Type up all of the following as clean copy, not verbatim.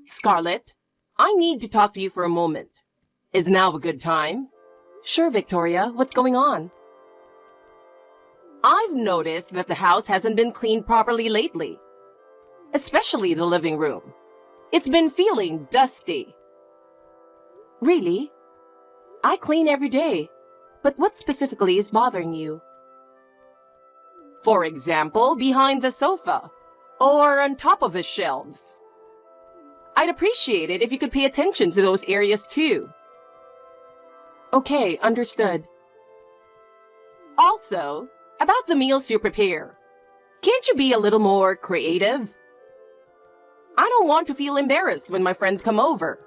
Scarlett, I need to talk to you for a moment. Is now a good time? Sure, Victoria. What's going on? I've noticed that the house hasn't been cleaned properly lately. Especially the living room. It's been feeling dusty. Really? I clean every day. But what specifically is bothering you? For example, behind the sofa. Or on top of the shelves. I'd appreciate it if you could pay attention to those areas too. Okay, understood. Also, about the meals you prepare. Can't you be a little more creative? I don't want to feel embarrassed when my friends come over.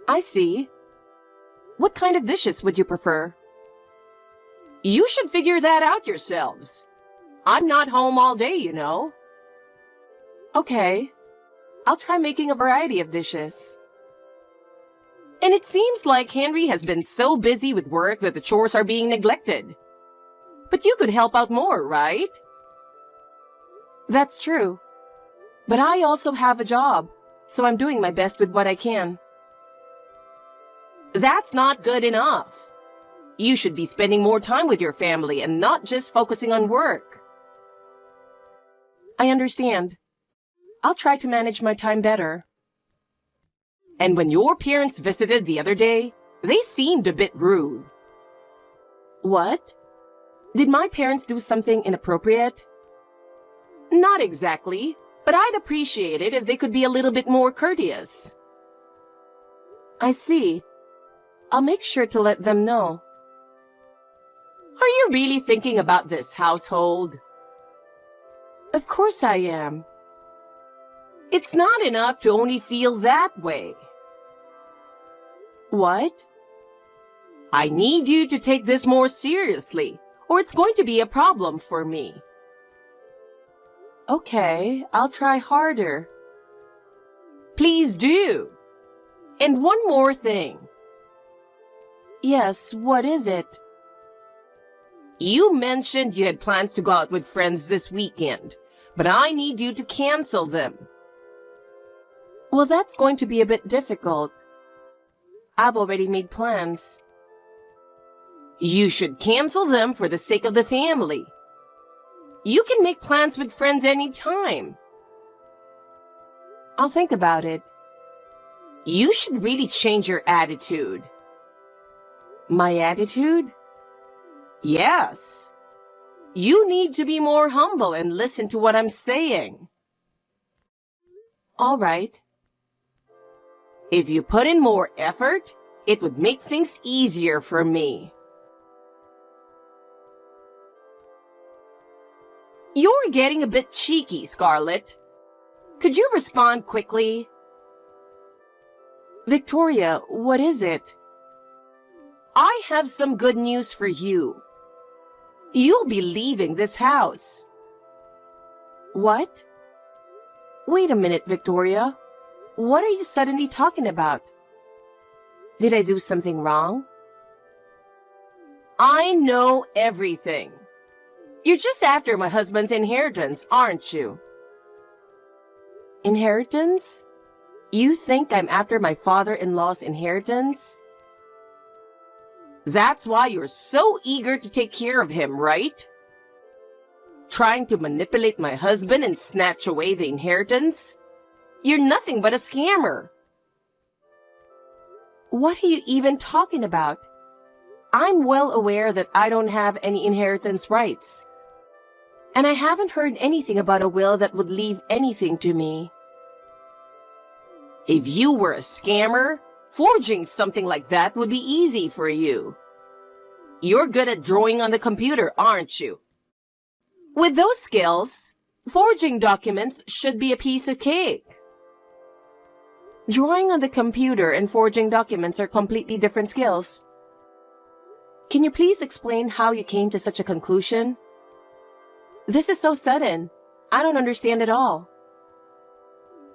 I see. What kind of dishes would you prefer? You should figure that out yourselves. I'm not home all day, you know. Okay. I'll try making a variety of dishes. And it seems like Henry has been so busy with work that the chores are being neglected. But you could help out more, right? That's true. But I also have a job, so I'm doing my best with what I can. That's not good enough. You should be spending more time with your family and not just focusing on work. I understand. I'll try to manage my time better. And when your parents visited the other day, they seemed a bit rude. What? Did my parents do something inappropriate? Not exactly, but I'd appreciate it if they could be a little bit more courteous. I see. I'll make sure to let them know. Are you really thinking about this household? Of course I am. It's not enough to only feel that way. What? I need you to take this more seriously, or it's going to be a problem for me. Okay, I'll try harder. Please do. And one more thing. Yes, what is it? You mentioned you had plans to go out with friends this weekend, but I need you to cancel them. Well, that's going to be a bit difficult. I've already made plans. You should cancel them for the sake of the family. You can make plans with friends anytime. I'll think about it. You should really change your attitude. My attitude? Yes. You need to be more humble and listen to what I'm saying. All right. If you put in more effort, it would make things easier for me. You're getting a bit cheeky, Scarlett. Could you respond quickly? Victoria, what is it? I have some good news for you. You'll be leaving this house. What? Wait a minute, Victoria. What are you suddenly talking about? Did I do something wrong? I know everything. You're just after my husband's inheritance, aren't you? Inheritance? You think I'm after my father-in-law's inheritance? That's why you're so eager to take care of him, right? Trying to manipulate my husband and snatch away the inheritance? You're nothing but a scammer. What are you even talking about? I'm well aware that I don't have any inheritance rights. And I haven't heard anything about a will that would leave anything to me. If you were a scammer, forging something like that would be easy for you. You're good at drawing on the computer, aren't you? With those skills, forging documents should be a piece of cake. Drawing on the computer and forging documents are completely different skills. Can you please explain how you came to such a conclusion? This is so sudden. I don't understand at all.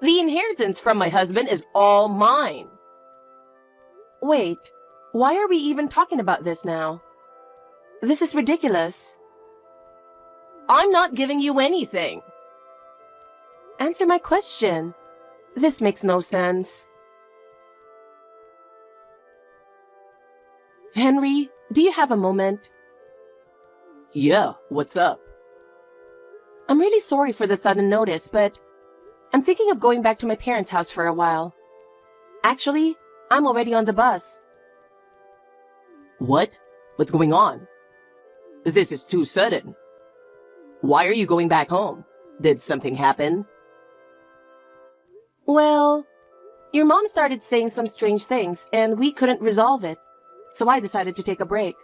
The inheritance from my husband is all mine. Wait, why are we even talking about this now? This is ridiculous. I'm not giving you anything. Answer my question. This makes no sense. Henry, do you have a moment? Yeah, what's up? I'm really sorry for the sudden notice, but I'm thinking of going back to my parents' house for a while. Actually, I'm already on the bus. What? What's going on? This is too sudden. Why are you going back home? Did something happen? Well, your mom started saying some strange things, and we couldn't resolve it, so I decided to take a break.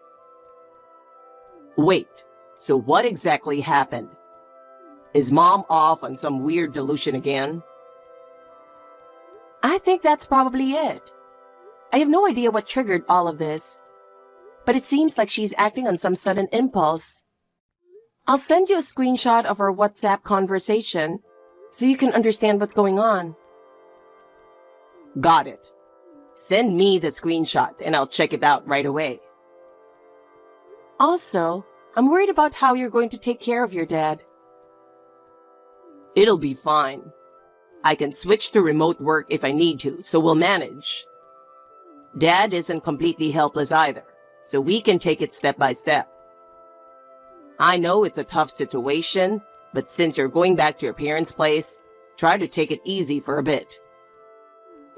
Wait, so what exactly happened? Is Mom off on some weird delusion again? I think that's probably it. I have no idea what triggered all of this, but it seems like she's acting on some sudden impulse. I'll send you a screenshot of our WhatsApp conversation so you can understand what's going on. Got it. Send me the screenshot and I'll check it out right away. Also, I'm worried about how you're going to take care of your dad. It'll be fine. I can switch to remote work if I need to, so we'll manage. Dad isn't completely helpless either, so we can take it step by step. I know it's a tough situation, but since you're going back to your parents' place, try to take it easy for a bit.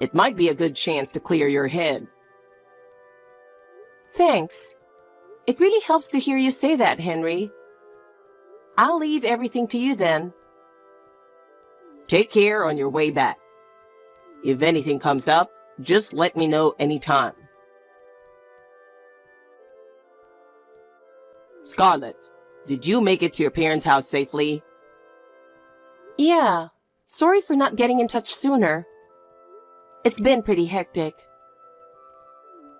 It might be a good chance to clear your head. Thanks. It really helps to hear you say that, Henry. I'll leave everything to you then. Take care on your way back. If anything comes up, just let me know anytime. Scarlett, did you make it to your parents' house safely? Yeah, sorry for not getting in touch sooner. It's been pretty hectic.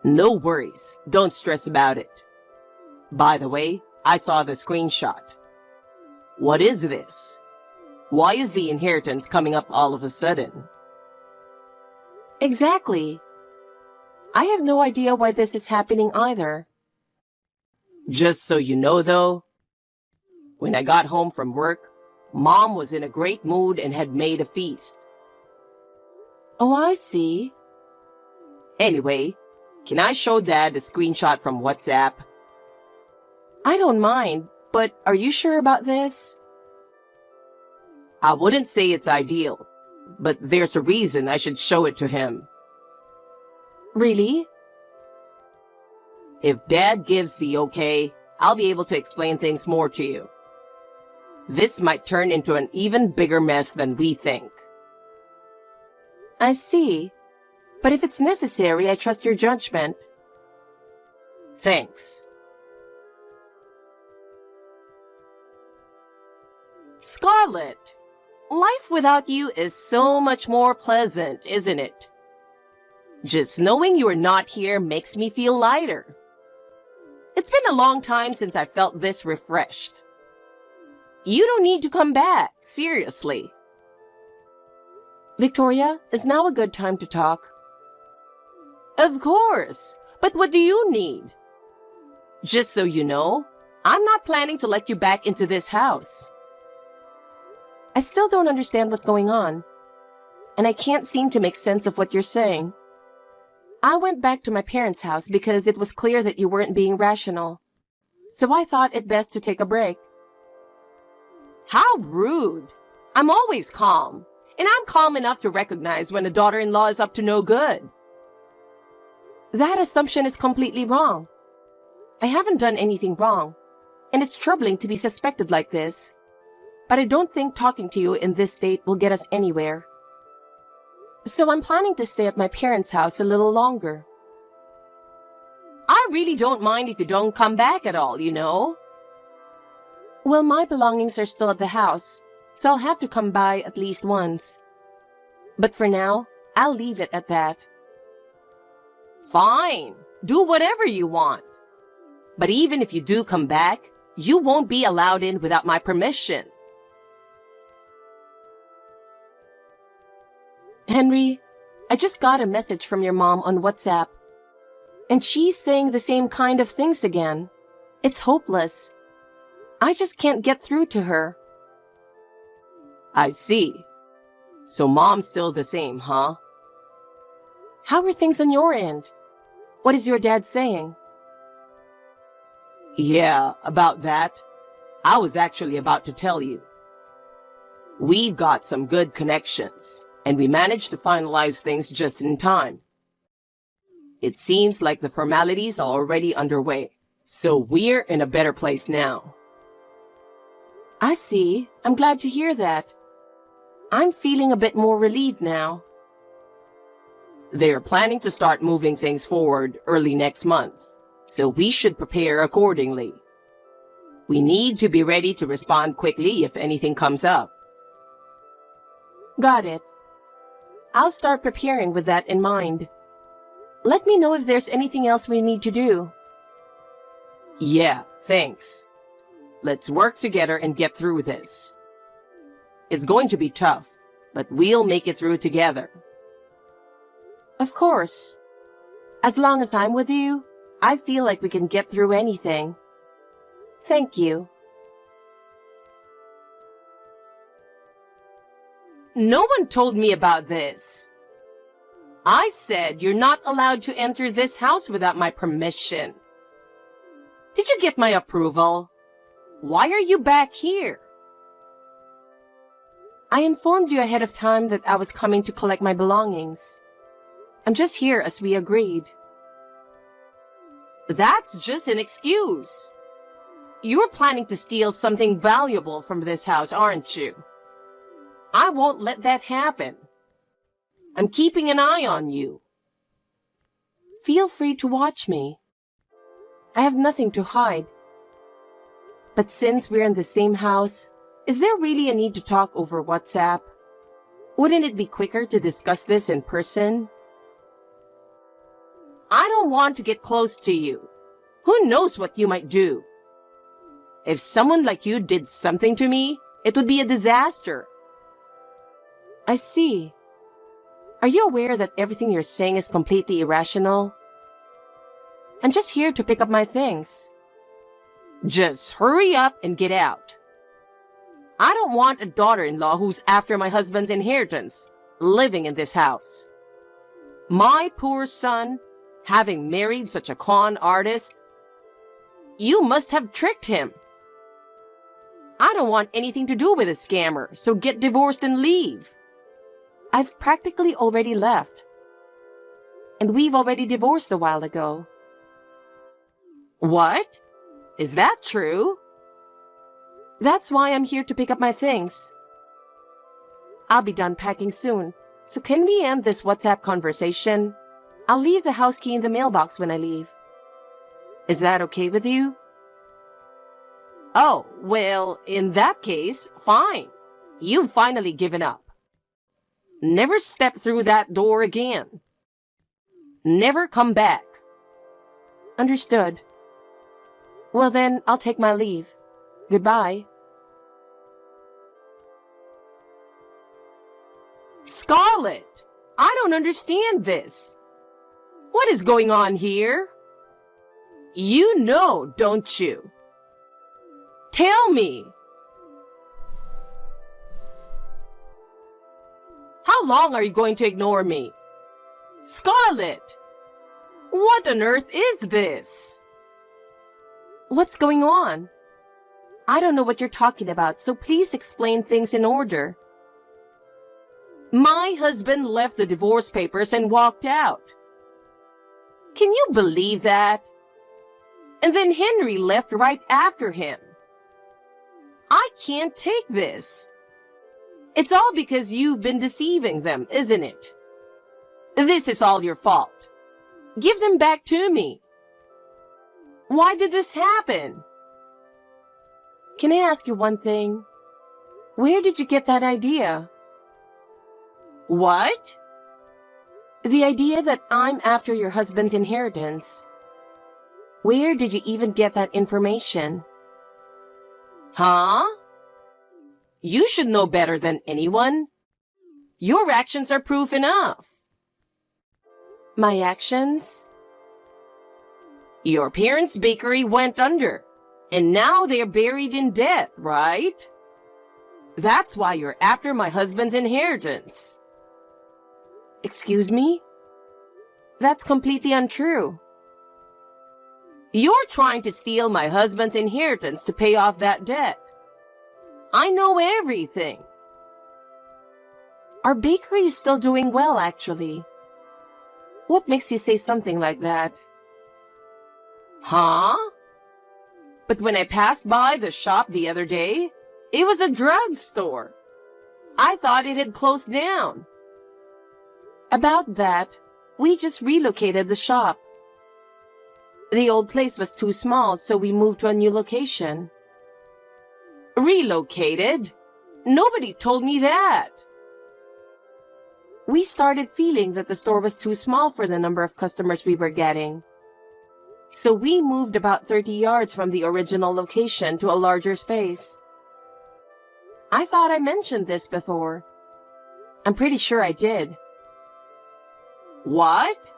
No worries, don't stress about it. By the way, I saw the screenshot. What is this? Why is the inheritance coming up all of a sudden? Exactly. I have no idea why this is happening either. Just so you know though, when I got home from work, Mom was in a great mood and had made a feast. Oh, I see. Anyway, can I show Dad a screenshot from WhatsApp? I don't mind, but are you sure about this? I wouldn't say it's ideal, but there's a reason I should show it to him. Really? If Dad gives the okay, I'll be able to explain things more to you. This might turn into an even bigger mess than we think. I see. But if it's necessary, I trust your judgment. Thanks. Scarlett, life without you is so much more pleasant, isn't it? Just knowing you are not here makes me feel lighter. It's been a long time since I felt this refreshed. You don't need to come back, seriously. Victoria, is now a good time to talk? Of course, but what do you need? Just so you know, I'm not planning to let you back into this house. I still don't understand what's going on, and I can't seem to make sense of what you're saying. I went back to my parents' house because it was clear that you weren't being rational, so I thought it best to take a break. How rude! I'm always calm, and I'm calm enough to recognize when a daughter-in-law is up to no good. That assumption is completely wrong. I haven't done anything wrong, and it's troubling to be suspected like this. But I don't think talking to you in this state will get us anywhere. So I'm planning to stay at my parents' house a little longer. I really don't mind if you don't come back at all, you know. Well, my belongings are still at the house, so I'll have to come by at least once. But for now, I'll leave it at that. Fine, do whatever you want. But even if you do come back, you won't be allowed in without my permission. Henry, I just got a message from your mom on WhatsApp. And she's saying the same kind of things again. It's hopeless. I just can't get through to her. I see. So mom's still the same, huh? How are things on your end? What is your dad saying? Yeah, about that. I was actually about to tell you. We've got some good connections, and we managed to finalize things just in time. It seems like the formalities are already underway, so we're in a better place now. I see. I'm glad to hear that. I'm feeling a bit more relieved now. They're planning to start moving things forward early next month, so we should prepare accordingly. We need to be ready to respond quickly if anything comes up. Got it. I'll start preparing with that in mind. Let me know if there's anything else we need to do. Yeah, thanks. Let's work together and get through this. It's going to be tough, but we'll make it through together. Of course. As long as I'm with you, I feel like we can get through anything. Thank you. No one told me about this. I said you're not allowed to enter this house without my permission. Did you get my approval? Why are you back here? I informed you ahead of time that I was coming to collect my belongings. I'm just here as we agreed. That's just an excuse. You're planning to steal something valuable from this house, aren't you? I won't let that happen. I'm keeping an eye on you. Feel free to watch me. I have nothing to hide. But since we're in the same house, is there really a need to talk over WhatsApp? Wouldn't it be quicker to discuss this in person? I don't want to get close to you. Who knows what you might do? If someone like you did something to me, it would be a disaster. I see. Are you aware that everything you're saying is completely irrational? I'm just here to pick up my things. Just hurry up and get out. I don't want a daughter-in-law who's after my husband's inheritance, living in this house. My poor son, having married such a con artist, you must have tricked him. I don't want anything to do with a scammer, so get divorced and leave. I've practically already left. And we've already divorced a while ago. What? Is that true? That's why I'm here to pick up my things. I'll be done packing soon, so can we end this WhatsApp conversation? I'll leave the house key in the mailbox when I leave. Is that okay with you? Oh, well, in that case, fine. You've finally given up. Never step through that door again. Never come back. Understood. Well then, I'll take my leave. Goodbye. Scarlett, I don't understand this. What is going on here? You know, don't you? Tell me. How long are you going to ignore me? Scarlett, what on earth is this? What's going on? I don't know what you're talking about, so please explain things in order. My husband left the divorce papers and walked out. Can you believe that? And then Henry left right after him. I can't take this. It's all because you've been deceiving them, isn't it? This is all your fault. Give them back to me. Why did this happen? Can I ask you one thing? Where did you get that idea? What? The idea that I'm after your husband's inheritance. Where did you even get that information? Huh? You should know better than anyone. Your actions are proof enough. My actions? Your parents' bakery went under, and now they're buried in debt, right? That's why you're after my husband's inheritance. Excuse me? That's completely untrue. You're trying to steal my husband's inheritance to pay off that debt. I know everything. Our bakery is still doing well, actually. What makes you say something like that? Huh? But when I passed by the shop the other day, it was a drugstore. I thought it had closed down. About that, we just relocated the shop. The old place was too small, so we moved to a new location. Relocated? Nobody told me that. We started feeling that the store was too small for the number of customers we were getting. So we moved about 30 yards from the original location to a larger space. I thought I mentioned this before. I'm pretty sure I did. What?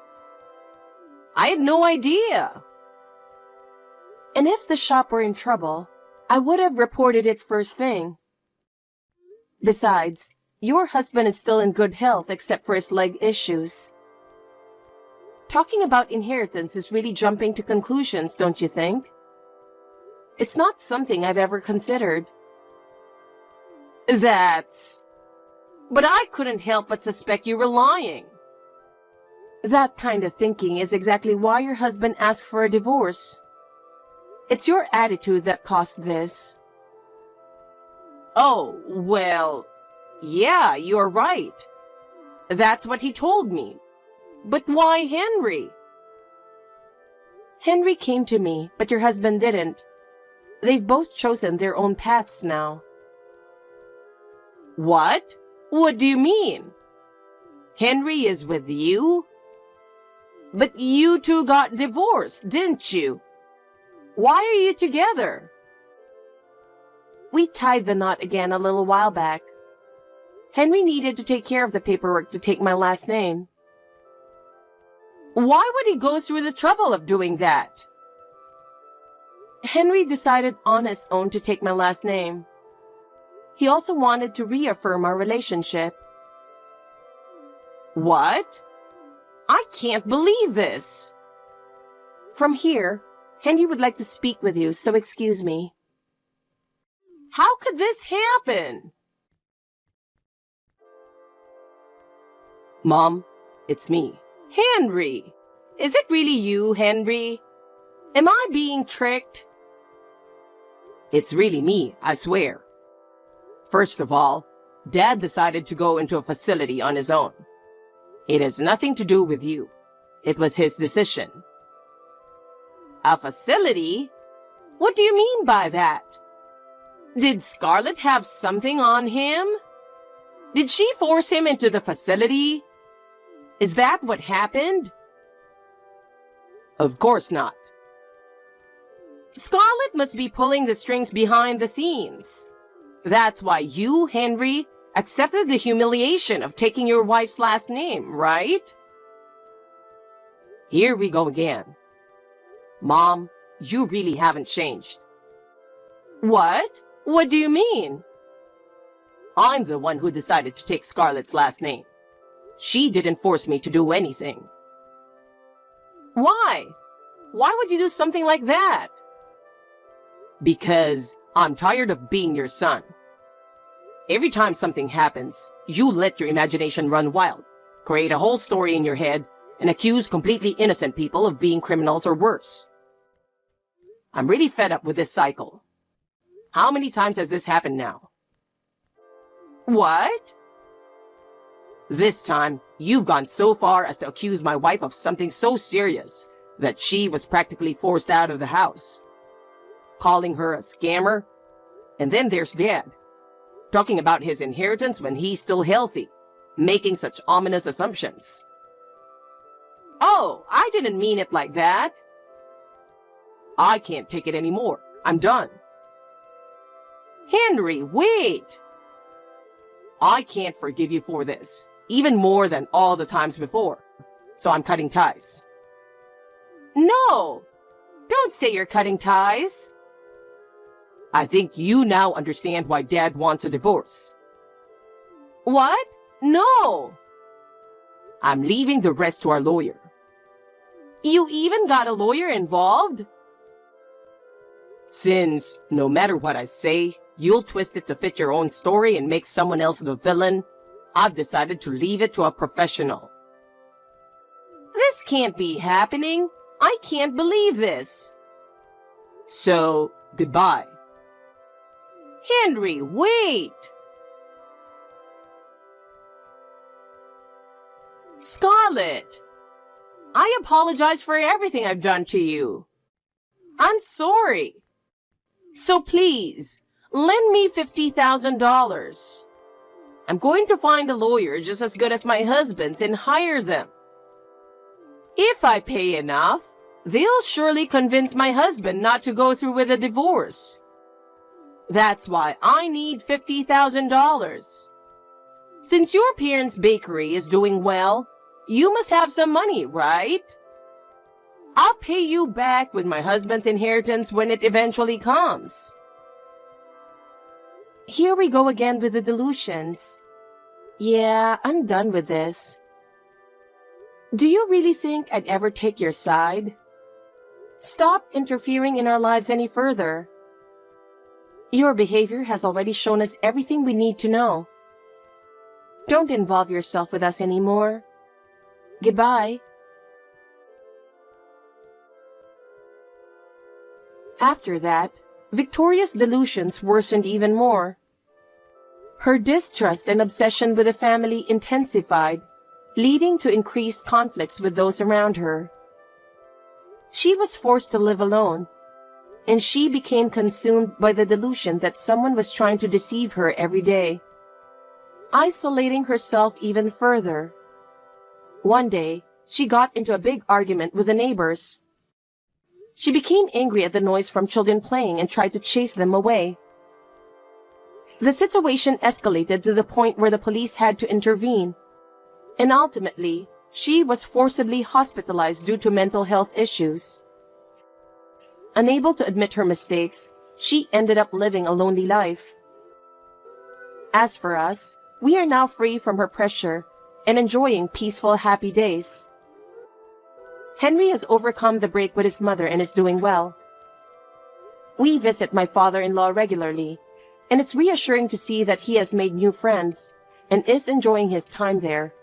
I had no idea. And if the shop were in trouble, I would have reported it first thing. Besides, your husband is still in good health except for his leg issues. Talking about inheritance is really jumping to conclusions, don't you think? It's not something I've ever considered. But I couldn't help but suspect you were lying. That kind of thinking is exactly why your husband asked for a divorce. It's your attitude that caused this. Oh, well, yeah, you're right. That's what he told me. But why Henry? Henry came to me, but your husband didn't. They've both chosen their own paths now. What? What do you mean? Henry is with you? But you two got divorced, didn't you? Why are you together? We tied the knot again a little while back. Henry needed to take care of the paperwork to take my last name. Why would he go through the trouble of doing that? Henry decided on his own to take my last name. He also wanted to reaffirm our relationship. What? I can't believe this. From here, Henry would like to speak with you, so excuse me. How could this happen? Mom, it's me. Henry! Is it really you, Henry? Am I being tricked? It's really me, I swear. First of all, Dad decided to go into a facility on his own. It has nothing to do with you. It was his decision. A facility? What do you mean by that? Did Scarlett have something on him? Did she force him into the facility? Is that what happened? Of course not. Scarlett must be pulling the strings behind the scenes. That's why you, Henry, accepted the humiliation of taking your wife's last name, right? Here we go again. Mom, you really haven't changed. What? What do you mean? I'm the one who decided to take Scarlett's last name. She didn't force me to do anything. Why? Why would you do something like that? Because I'm tired of being your son. Every time something happens, you let your imagination run wild, create a whole story in your head, and accuse completely innocent people of being criminals or worse. I'm really fed up with this cycle. How many times has this happened now? What? This time, you've gone so far as to accuse my wife of something so serious that she was practically forced out of the house. Calling her a scammer. And then there's Dad, talking about his inheritance when he's still healthy, making such ominous assumptions. Oh, I didn't mean it like that. I can't take it anymore. I'm done. Henry, wait! I can't forgive you for this, even more than all the times before, so I'm cutting ties. No! Don't say you're cutting ties. I think you now understand why Dad wants a divorce. What? No! I'm leaving the rest to our lawyer. You even got a lawyer involved? Since, no matter what I say, you'll twist it to fit your own story and make someone else the villain, I've decided to leave it to a professional. This can't be happening. I can't believe this. So, goodbye. Henry, wait! Scarlett! I apologize for everything I've done to you. I'm sorry. So please, lend me $50,000. I'm going to find a lawyer just as good as my husband's and hire them. If I pay enough, they'll surely convince my husband not to go through with a divorce. That's why I need $50,000. Since your parents' bakery is doing well, you must have some money, right? I'll pay you back with my husband's inheritance when it eventually comes. Here we go again with the delusions. Yeah, I'm done with this. Do you really think I'd ever take your side? Stop interfering in our lives any further. Your behavior has already shown us everything we need to know. Don't involve yourself with us anymore. Goodbye. After that, Victoria's delusions worsened even more. Her distrust and obsession with the family intensified, leading to increased conflicts with those around her. She was forced to live alone, and she became consumed by the delusion that someone was trying to deceive her every day, isolating herself even further. One day, she got into a big argument with the neighbors. She became angry at the noise from children playing and tried to chase them away. The situation escalated to the point where the police had to intervene, and ultimately, she was forcibly hospitalized due to mental health issues. Unable to admit her mistakes, she ended up living a lonely life. As for us, we are now free from her pressure and enjoying peaceful, happy days. Henry has overcome the break with his mother and is doing well. We visit my father-in-law regularly, and it's reassuring to see that he has made new friends and is enjoying his time there.